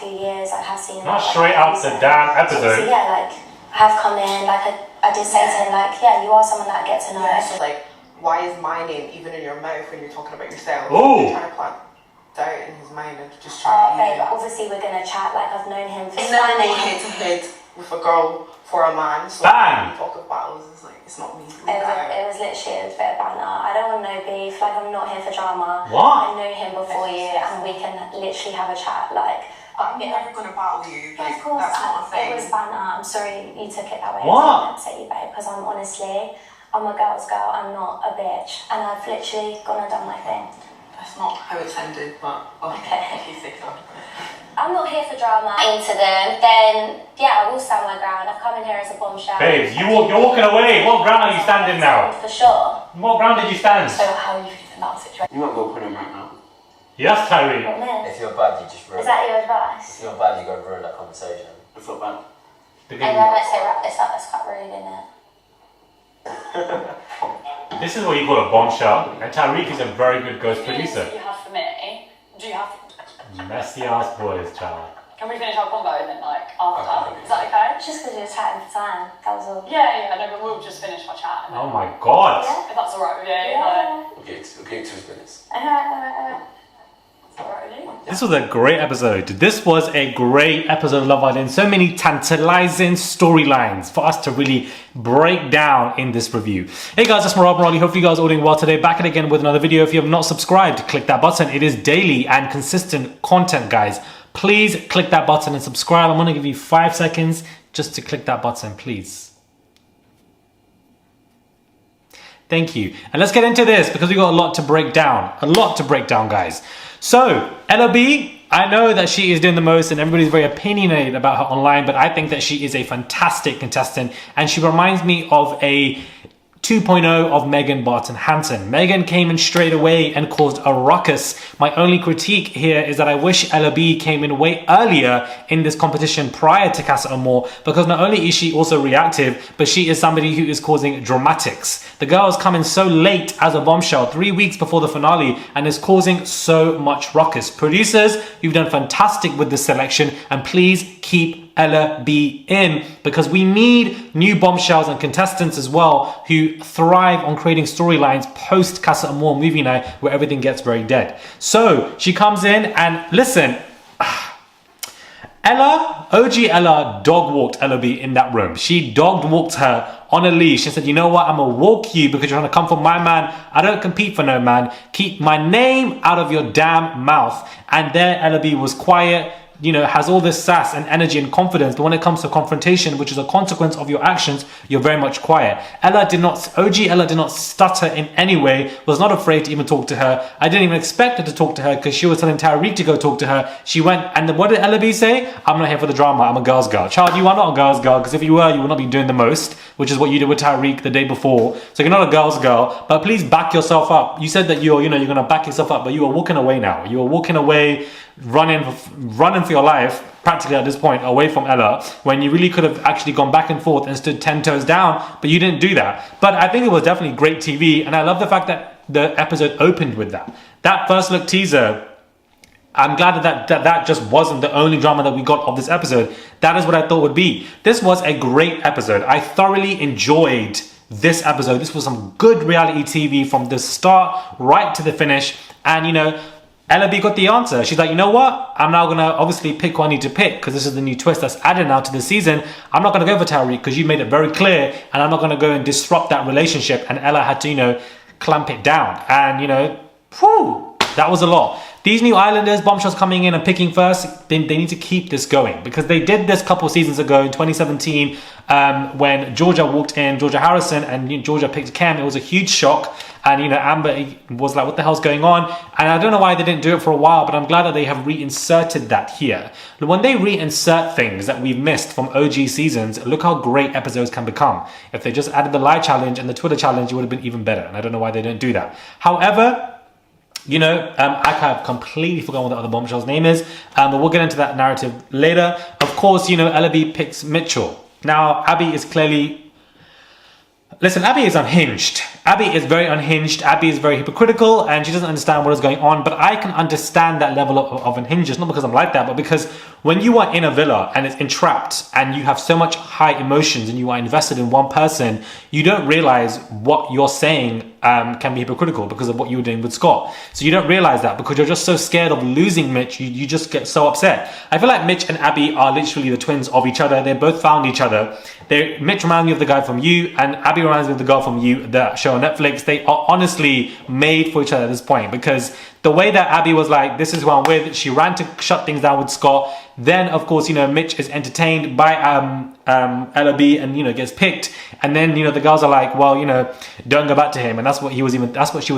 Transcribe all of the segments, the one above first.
few years, I have seen... Not straight out the damn episode. So yeah, like, I have come in, like, I did say to him, like, yeah, you are someone that I get to know. Yeah, so like, why is my name even in your mouth when you're talking about yourself? Ooh. You're trying to plant doubt in his mind and just trying to... Okay, but obviously we're going to chat, like, I've known him for... It's never go head to head with a girl for a man, so Bang! when we talk of battles, it's like, it's not me. It was literally a bit of banter. I don't want no beef, like, I'm not here for drama. What? I know him before you, and we can literally have a chat, like... I'm never going to battle you, like, of course, that's not a thing. it was banter. I'm sorry you took it that way. What? I didn't upset you, babe, because I'm honestly, I'm a girl's girl, I'm not a bitch, and I've literally gone and done my thing. That's not how it's ended, but okay, if you say so. I'm not here for drama. Into them, then yeah, I will stand my ground. I've come in here as a bombshell. Babes, you're walking away. What ground are you standing now? For sure. What ground did you stand? So how are you feeling about the situation? You might go put him right now. Yes, Tyree. What, If you're bad, you just ruin. is that your advice? If you're bad, you go ruin that conversation. It's not bad. And then let's say wrap this up. That's quite rude, isn't it? This is what you call a bombshell, and Tariq is a very good ghost producer. You have for me. Do you have? Messy ass boys, child. Can we finish our combo and then like after? Is that okay? It's just because you were chatting for time. That was all. Yeah, no, but we'll just finish our chat. And then, Oh my god. Yeah. if that's alright with you, Yeah. Okay, 2 minutes. Alright. It's alright with you. This was a great episode. This was a great episode of Love Island. So many tantalizing storylines for us to really break down in this review. Hey guys, it's Rob Raleigh. Hopefully you guys are all doing well today. Back again with another video. If you have not subscribed, click that button. It is daily and consistent content, guys. Please click that button and subscribe. I'm going to give you 5 seconds just to click that button, please. Thank you. And let's get into this because we got a lot to break down. A lot to break down, guys. So, LOB, I know that she is doing the most and everybody's very opinionated about her online, but I think that she is a fantastic contestant and she reminds me of a 2.0 of Megan Barton Hanson. Megan came in straight away and caused a ruckus. My only critique here is that I wish LOB came in way earlier in this competition prior to Casa Amor, because not only is she also reactive, but she is somebody who is causing dramatics. The girl has come in so late as a bombshell, 3 weeks before the finale, and is causing so much ruckus. Producers, you've done fantastic with this selection, and please keep Ella B in, because we need new bombshells and contestants as well who thrive on creating storylines post Casa Amor movie night where everything gets very dead. So she comes in and listen, Ella, OG Ella dog walked Ella B in that room. She dog walked her on a leash and said, you know what, I'm gonna walk you because you're trying to come for my man. I don't compete for no man. Keep my name out of your damn mouth. And there Ella B was quiet, you know, has all this sass and energy and confidence, but when it comes to confrontation, which is a consequence of your actions, you're very much quiet. OG Ella did not stutter in any way, was not afraid to even talk to her. I didn't even expect her to talk to her because she was telling Tariq to go talk to her. She went, and what did Ella B say? I'm not here for the drama, I'm a girl's girl. Child, you are not a girl's girl, because if you were, you would not be doing the most, which is what you did with Tariq the day before. So you're not a girl's girl, but please back yourself up. You said that you're going to back yourself up, but you are walking away now. You are walking away, running for your life practically at this point away from Ella, when you really could have actually gone back and forth and stood 10 toes down, but you didn't do that. But I think it was definitely great TV, and I love the fact that the episode opened with that first look teaser. I'm glad that just wasn't the only drama that we got of this episode. That is what I thought would be. This was a great episode. I thoroughly enjoyed this episode. This was some good reality TV from the start right to the finish. And you know, Ella B got the answer. She's like, you know what? I'm now going to obviously pick who I need to pick, because this is the new twist that's added now to the season. I'm not going to go for Tariq because you made it very clear, and I'm not going to go and disrupt that relationship. And Ella had to, you know, clamp it down. And, you know, whew, that was a lot. These new Islanders, bombshells coming in and picking first, they need to keep this going, because they did this a couple of seasons ago in 2017 when Georgia walked in, Georgia Harrison, and Georgia picked Cam. It was a huge shock. And, you know, Amber was like, what the hell's going on? And I don't know why they didn't do it for a while, but I'm glad that they have reinserted that here. When they reinsert things that we've missed from OG seasons, look how great episodes can become. If they just added the live challenge and the Twitter challenge, it would have been even better. And I don't know why they didn't do that. However, you know, I have completely forgotten what the other bombshell's name is, but we'll get into that narrative later. Of course, you know, Ella B picks Mitchell. Now, Abby is clearly... Listen, Abi is unhinged. Abi is very unhinged. Abi is very hypocritical and she doesn't understand what is going on. But I can understand that level of unhinged, not because I'm like that, but because when you are in a villa and it's entrapped and you have so much high emotions and you are invested in one person, you don't realize what you're saying can be hypocritical because of what you were doing with Scott. So you don't realize that because you're just so scared of losing Mitch, you just get so upset. I feel like Mitch and Abi are literally the twins of each other. They both found each other. Mitch reminds me of the guy from You, and Abi reminds me of the girl from You, the show on Netflix. They are honestly made for each other at this point because the way that Abi was like, this is who I'm with, she ran to shut things down with Scott. Then, of course, Mitch is entertained by LOB and, gets picked. And then, the girls are like, well, don't go back to him. And that's what she was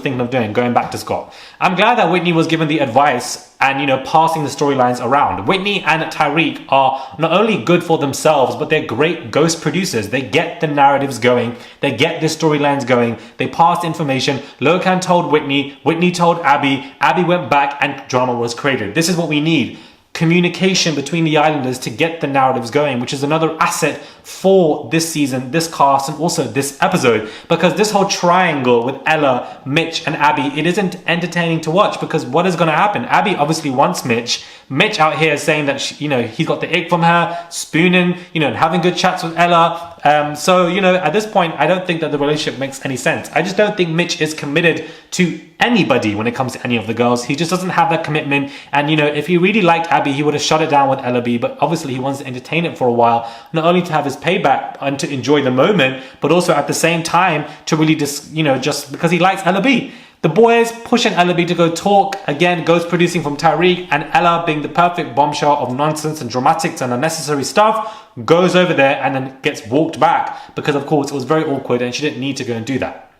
thinking of doing, going back to Scott. I'm glad that Whitney was given the advice and, passing the storylines around. Whitney and Tyreek are not only good for themselves, but they're great ghost producers. They get the narratives going. They get the storylines going. They passed information. Locan told Whitney. Whitney told Abi. Abi went back and drama was created. This is what we need. Communication between the islanders to get the narratives going, which is another asset for this season, this cast, and also this episode, because this whole triangle with Ella, Mitch, and Abi, it isn't entertaining to watch because what is going to happen? Abi obviously wants Mitch. Mitch out here saying that he's got the ick from her, spooning, and having good chats with Ella. So at this point, I don't think that the relationship makes any sense. I just don't think Mitch is committed to anybody when it comes to any of the girls. He just doesn't have that commitment. And if he really liked Abi, he would have shut it down with LOB. But obviously, he wants to entertain it for a while, not only to have his payback and to enjoy the moment, but also at the same time to really just because he likes LOB. The boys pushing LOB to go talk, again, ghost producing from Tyreek, and Ella being the perfect bombshell of nonsense and dramatics and unnecessary stuff, goes over there and then gets walked back because, of course, it was very awkward and she didn't need to go and do that.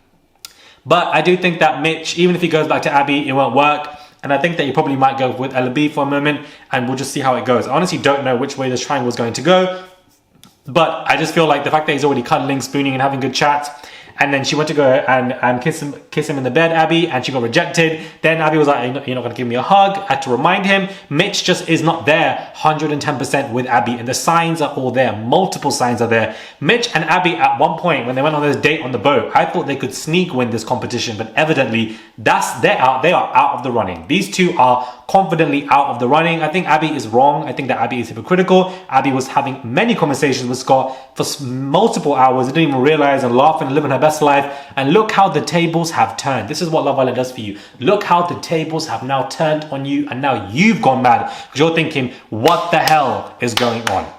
But I do think that Mitch, even if he goes back to Abi, it won't work. And I think that he probably might go with LOB for a moment and we'll just see how it goes. I honestly don't know which way this triangle is going to go. But I just feel like the fact that he's already cuddling, spooning and having good chats, and then she went to go and kiss him in the bed, Abi, and she got rejected. Then Abi was like, you're not going to give me a hug. I had to remind him. Mitch just is not there 110% with Abi, and the signs are all there. Multiple signs are there. Mitch and Abi at one point, when they went on this date on the boat, I thought they could sneak win this competition, but evidently they are out of the running. These two are confidently out of the running. I think Abi is wrong. I think that Abi is hypocritical. Abi was having many conversations with Scott for multiple hours. They didn't even realize and laugh and live in her best life. And look how the tables have turned. This is what Love Island does for you. Look how the tables have now turned on you and now you've gone mad because you're thinking, what the hell is going on?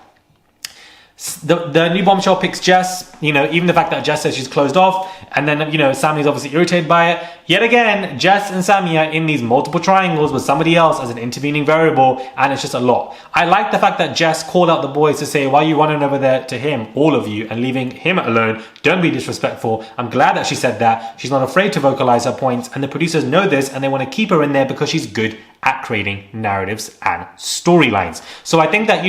The new bombshell picks Jess, even the fact that Jess says she's closed off, and then, Sammy's obviously irritated by it. Yet again, Jess and Sammy are in these multiple triangles with somebody else as an intervening variable, and it's just a lot. I like the fact that Jess called out the boys to say, why are you running over there to him, all of you, and leaving him alone? Don't be disrespectful. I'm glad that she said that. She's not afraid to vocalize her points, and the producers know this, and they want to keep her in there because she's good at creating narratives and storylines. So I think that,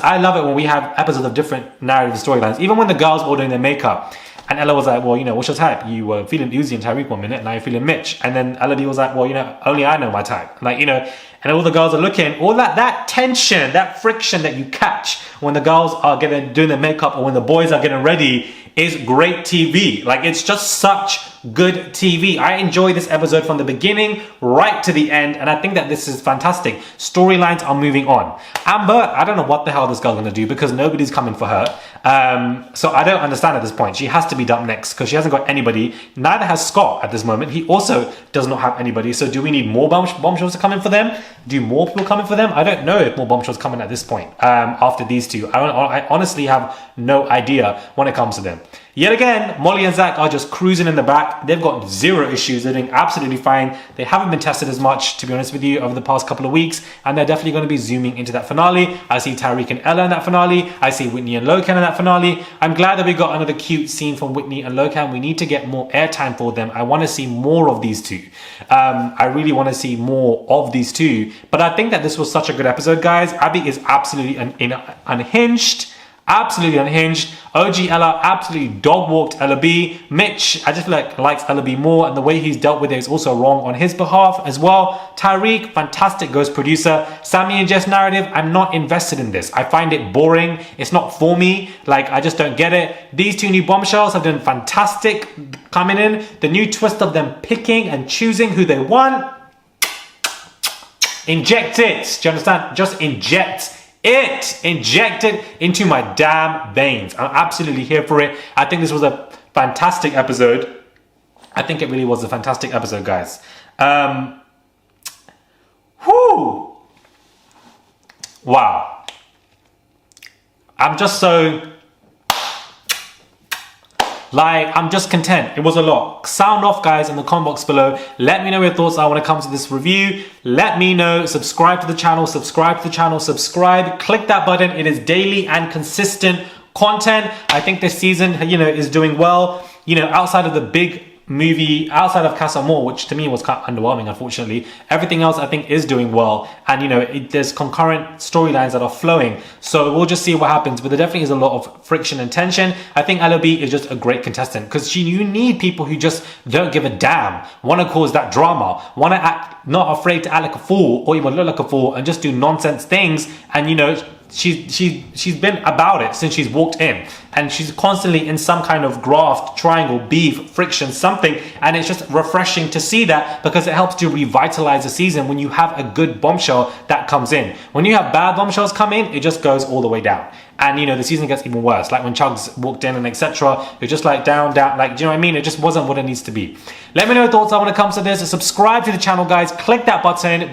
I love it when we have episodes of different narrative storylines. Even when the girls were doing their makeup and Ella was like, well, what's your type? You were feeling Uzi and Tyreek one minute and now you're feeling Mitch. And then LOB was like, well, only I know my type. And all the girls are looking, all that tension, that friction that you catch when the girls are doing their makeup or when the boys are getting ready is great TV. It's just such good TV. I enjoy this episode from the beginning right to the end, and I think that this is fantastic. Storylines are moving on. Amber, I don't know what the hell this girl's gonna do because nobody's coming for her. So I don't understand at this point. She has to be dumped next because she hasn't got anybody. Neither has Scott at this moment. He also does not have anybody. So do we need more bombshells to come in for them? Do more people come in for them? I don't know if more bombshells come in at this point after these two. I honestly have no idea when it comes to them. Yet again, Molly and Zach are just cruising in the back. They've got zero issues. They're doing absolutely fine. They haven't been tested as much, to be honest with you, over the past couple of weeks. And they're definitely going to be zooming into that finale. I see Tyreek and Ella in that finale. I see Whitney and Locan in that finale. I'm glad that we got another cute scene from Whitney and Locan. We need to get more airtime for them. I want to see more of these two. I really want to see more of these two. But I think that this was such a good episode, guys. Abi is absolutely unhinged. absolutely unhinged. OG Ella absolutely dog walked Ella B. Mitch, I just feel like likes Ella B more, and the way he's dealt with it is also wrong on his behalf as well. Tyreek, fantastic ghost producer. Sammy and Jess narrative, I'm not invested in this. I find it boring. It's not for me. Like, I just don't get it. These two new bombshells have done fantastic coming in. The new twist of them picking and choosing who they want. Inject it. Do you understand? Just inject it. Inject it into my damn veins. I'm absolutely here for it. I think this was a fantastic episode. I think it really was a fantastic episode, guys. Whoo! Wow. I'm just so... like, I'm just content. It was a lot. Sound off, guys, in the comment box below. Let me know your thoughts are when it comes to this review. Let me know. Subscribe to the channel. Subscribe to the channel. Subscribe. Click that button. It is daily and consistent content. I think this season, you know, is doing well. You know, outside of the big movie, outside of Casa Amor, which to me was kind of underwhelming, unfortunately, everything else I think is doing well, and you know, there's concurrent storylines that are flowing, so we'll just see what happens. But there definitely is a lot of friction and tension. I think LOB is just a great contestant, because you need people who just don't give a damn, want to cause that drama, want to act, not afraid to act like a fool or even look like a fool and just do nonsense things. And you know, she's been about it since she's walked in, and she's constantly in some kind of graft, triangle, beef, friction, something, and it's just refreshing to see that, because it helps to revitalize the season when you have a good bombshell that comes in. When you have bad bombshells come in, it just goes all the way down, and you know, the season gets even worse, like when Chugs walked in and etc. It's just like down, like, do you know what I mean? It just wasn't what it needs to be. Let me know your thoughts on when it comes to this. Subscribe to the channel, guys. Click that button.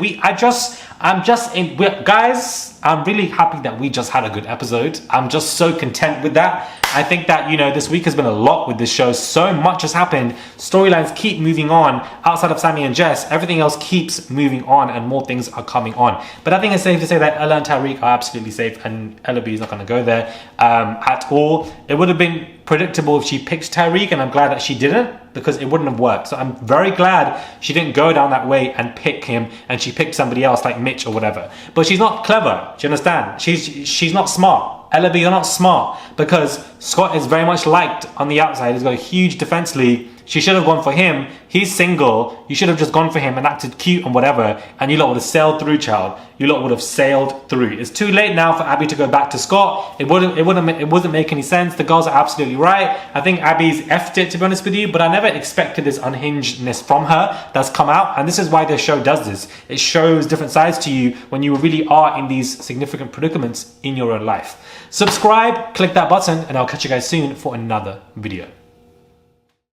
Guys, I'm really happy that we just had a good episode. I'm just so content with that. I think that, you know, this week has been a lot with this show. So much has happened. Storylines keep moving on. Outside of Sammy and Jess, everything else keeps moving on, and more things are coming on. But I think it's safe to say that Ella and Tyreek are absolutely safe, and Ella B is not going to go there at all. It would have been predictable if she picked Tyreek, and I'm glad that she didn't, because it wouldn't have worked. So I'm very glad she didn't go down that way and pick him, and she picked somebody else like Mitch or whatever. But she's not clever. Do you understand? She's not smart. Ella B, you're not smart, because Scott is very much liked on the outside. He's got a huge defense league. She should have gone for him. He's single. You should have just gone for him and acted cute and whatever, and you lot would have sailed through, child. You lot would have sailed through. It's too late now for Abby to go back to Scott. It wouldn't make any sense. The girls are absolutely right. I think Abby's effed it, to be honest with you, but I never expected this unhingedness from her that's come out, and this is why this show does this. It shows different sides to you when you really are in these significant predicaments in your own life. Subscribe, click that button, and I'll catch you guys soon for another video.